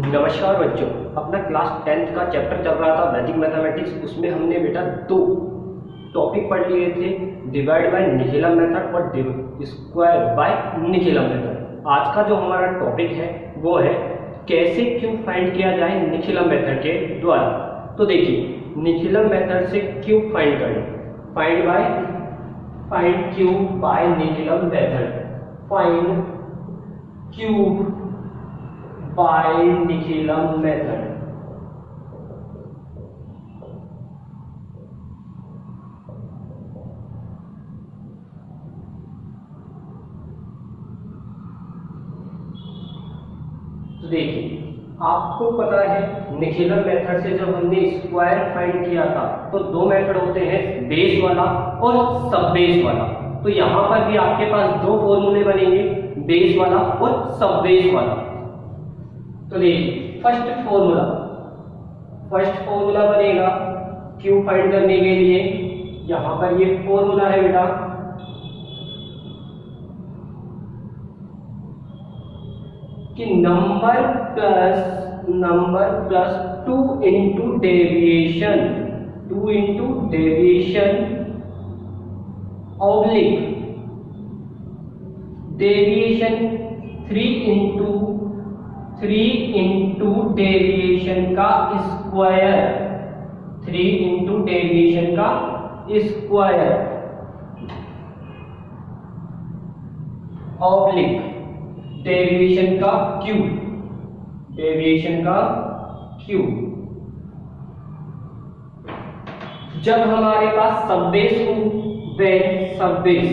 नमस्कार बच्चों, अपना क्लास 10th का चैप्टर चल रहा था वैदिक मैथमेटिक्स। उसमें हमने बेटा दो टॉपिक पढ़ लिए थे, डिवाइड बाय निखिलम मेथड और स्क्वायर बाय निखिलम मेथड। आज का जो हमारा टॉपिक है वो है कैसे क्यूब फाइंड किया जाए निखिलम मेथड के द्वारा। तो देखिए, निखिलम मेथड से क्यूब फाइंड करें, find cube by Nikhilam method, find cube by Nikhilam method. तो देखिए, आपको पता है निखिलम मेथड से जब हमने स्क्वायर फाइंड किया था तो दो मेथड होते हैं, बेस वाला और सब बेस वाला। तो यहां पर भी आपके पास दो फॉर्मूले बनेंगे, बेस वाला और सब बेस वाला। तो देखिए, फर्स्ट फॉर्मूला बनेगा क्यूब फाइंड करने के लिए। यहां पर ये फॉर्मूला है बेटा, कि number plus 2 into deviation oblique deviation 3 into deviation का स्क्वायर, ऑब्लिक डेविएशन का क्यूब। जब हमारे पास सब बेस हो, सब बेस,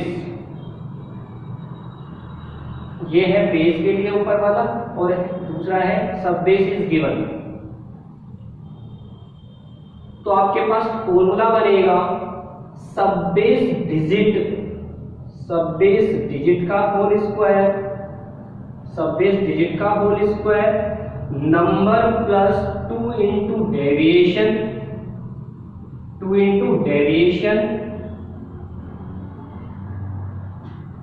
ये है बेस के लिए ऊपर वाला और दूसरा है सब बेस इज गिवन। तो आपके पास फॉर्मूला बनेगा सब बेस डिजिट का whole square, number plus 2 into deviation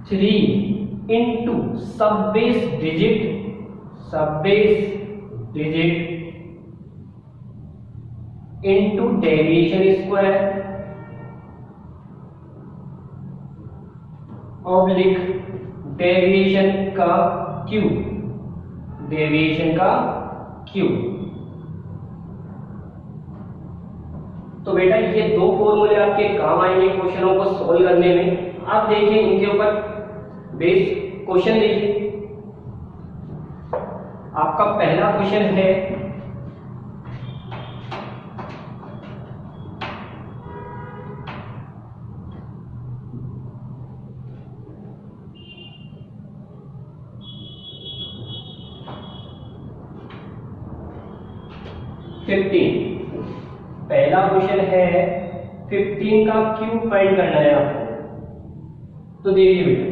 3 into sub base digit into deviation square oblique deviation का क्यूब। तो बेटा ये दो फॉर्मूले आपके काम आएंगे क्वेश्चनों को सॉल्व करने में। आप देखिए, इनके ऊपर बेस क्वेश्चन देखिए। आपका पहला क्वेश्चन है पहला क्वेश्चन है 15 का क्यूब फाइंड करना है आपको। तो देखिए बेटा,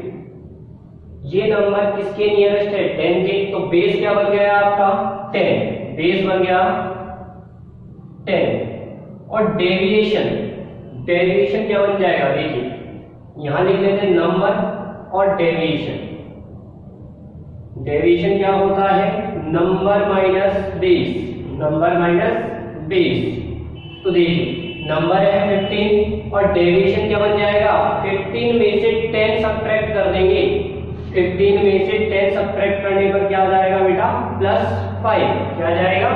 ये नंबर किसके नियरेस्ट है, 10 के। तो बेस क्या बन गया आपका 10, बेस बन गया 10। और डेविएशन क्या बन जाएगा, देखिए यहां लिख लेते हैं नंबर और डेविएशन क्या होता है, नंबर माइनस बेस। तो देखिए, नंबर है 15 और डेविएशन क्या बन जाएगा, 15 में से 10 सब्ट्रैक्ट कर देंगे। 15 में से 10 सब्ट्रैक्ट करने पर क्या आ जाएगा बेटा, +5। क्या आ जाएगा,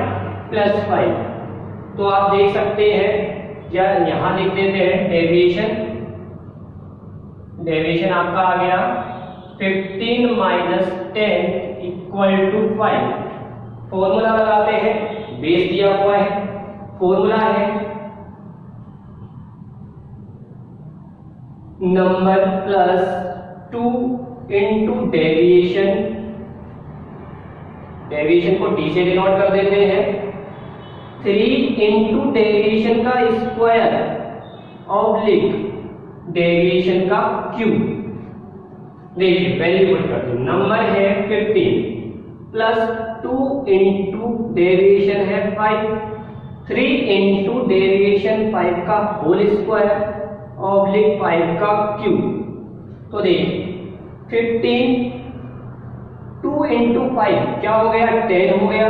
+5। तो आप देख सकते हैं, या यहां लिख देते हैं डेविएशन आपका आ गया 15 माइनस 10 इक्वल टू 5। फॉर्मूला लगाते हैं, बेस दिया हुआ है, फॉर्मूला है नंबर प्लस 2 इंटू डेविएशन को डी से डिनोट कर देते हैं, 3 इंटू डेविएशन का स्क्वायर ऑब्लिक डेविएशन का क्यूब। देखिए वैल्यू पुट कर दो, नंबर है 15 प्लस 2 इंटू डेविएशन है 5, 3 इंटू डेविएशन 5 का होल स्क्वायर ऑब्लिक 5 का क्यूब। तो देखिए 15 2 इंटू 5 क्या हो गया 10 हो गया,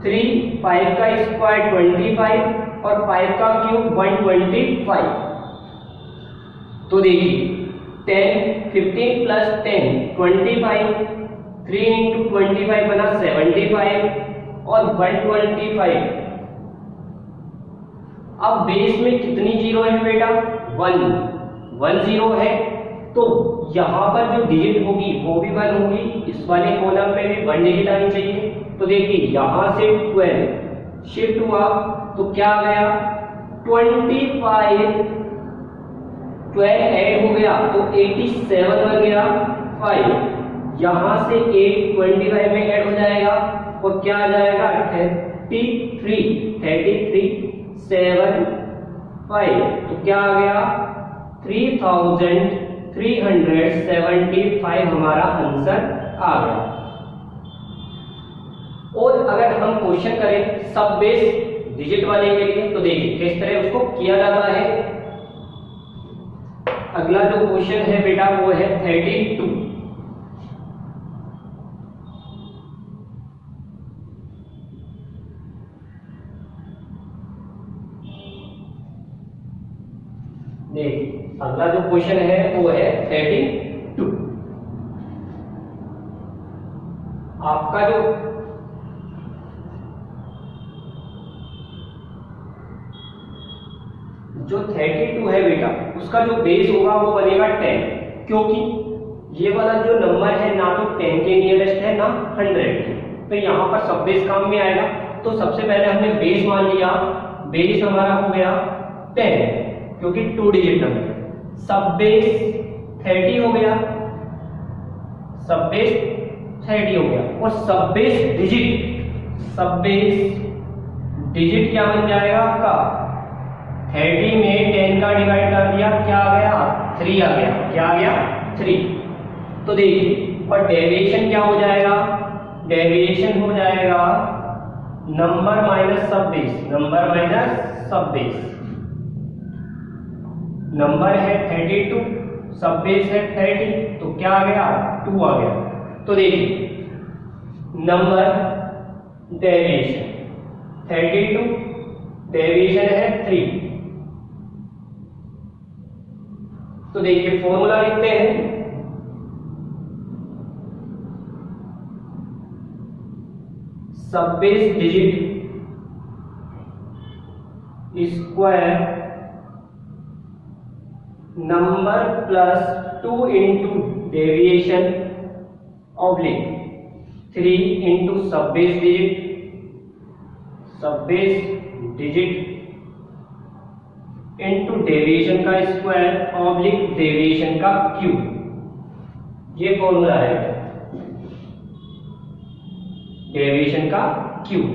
3, 5 का स्क्वायर 25 और 5 का क्यूब 125। तो देखिए 10, 15 प्लस 10 25, 3 इंटू 25 बना 75 और 125। अब बेस में कितनी जीरो है बेटा? 1 जीरो है, तो यहां पर जो डिजिट होगी वो भी 1 होगी, इस वाले कॉलम पे भी 1 डिजिट आनी चाहिए। तो देखिए यहां से 12 शिफ्ट हुआ तो क्या आ गया? 25, 12 ऐड हो गया तो 87 बन गया 5। यहां से 8 25 में ऐड हो जाएगा और क्या आ जाएगा? 33 7 5। तो क्या आ गया? 3375 हमारा आंसर आ गया। और अगर हम क्वेश्चन करें सब बेस डिजिट वाले के लिए तो देखिए किस तरह उसको किया जाता है। अगला जो क्वेश्चन है बेटा वो है 32। देखिए अगला जो क्वेश्चन है वो है 32। आपका जो 32 है बेटा उसका जो बेस होगा वो बनेगा 10, क्योंकि ये वाला जो नंबर है ना तो 10 के नियरेस्ट है ना 100 है, तो यहाँ पर सब बेस काम में आएगा। तो सबसे पहले हमने बेस मान लिया, बेस हमारा हो गया 10 क्योंकि 2 डिजिट नंबर है। सब बेस 30 हो गया, सब बेस 30 हो गया और सब बेस डिजिट क्या बन जाएगा आपका? 30 में 10 का डिवाइड कर दिया, क्या आ गया? 3 आ गया। क्या आ गया? 3। तो देखिए और डेविएशन क्या हो जाएगा? डेविएशन हो जाएगा नंबर माइनस सब बेस, नंबर माइनस सब बेस। नंबर है 32, सब बेस है 30, तो क्या आ गया? 2 आ गया। तो देखिए नंबर डेविएशन 32, डेविएशन है 3। तो देखिए फॉर्मूला लिखते हैं, सब base digit square number plus 2 into deviation oblique 3 into sub base digit into deviation का स्क्वायर ऑब्लिक डेविएशन का क्यूब। ये फॉर्मूला है डेविएशन का क्यूब।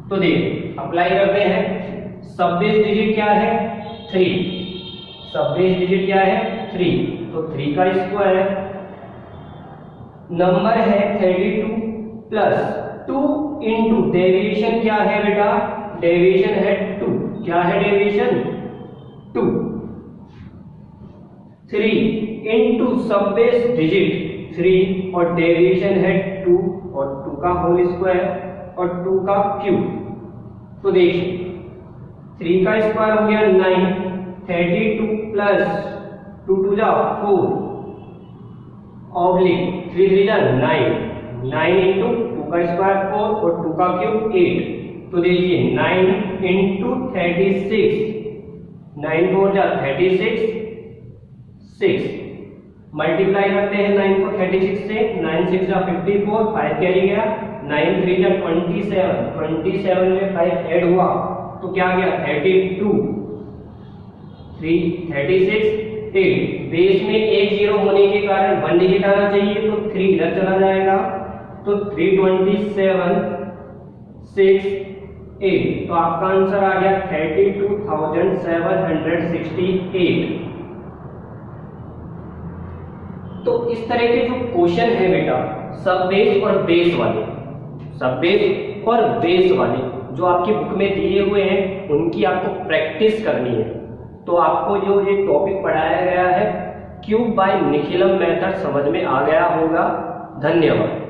तो देखिए अप्लाई करते हैं। सब बेस डिजिट क्या है? 3। सब बेस डिजिट क्या है? 3। तो 3 का स्क्वायर नंबर है 32 प्लस 2 इंटू डेविएशन क्या है बेटा? डेविएशन है 2। क्या है deviation? 2। 3 into sub base digit 3 और डेविएशन है 2 और 2 का होल स्क्वायर और 2 का क्यूब। तो देखिए 3 का स्क्वायर हो गया 9, 32 प्लस 2 2 जा 4 ऑब्लिक 3 3 जा 9 इंटू 2 का स्क्वायर 4 और 2 का क्यूब 8। तो देखिए 9 इंटू 36, 9 4 जा 36, 6 मल्टीप्लाई करते हैं 9 को 36 से, 9 6 जा 54, 5 कैरी गया, 9 3 जा 27 में 5 ऐड हुआ तो क्या गया? 32, 3 36, 8। बेस में एक जीरो होने के कारण 1 डिजिट आना चाहिए, तो 3 इधर चला जाएगा, तो 327 6 8। तो आपका आंसर आ गया 32,768। तो इस तरह के जो क्वेश्चन है बेटा सब बेस और बेस वाले, सब बेस और बेस वाले जो आपकी बुक में दिए हुए हैं उनकी आपको प्रैक्टिस करनी है। तो आपको जो ये टॉपिक पढ़ाया गया है क्यूब बाय निखिलम मेथड समझ में आ गया होगा। धन्यवाद।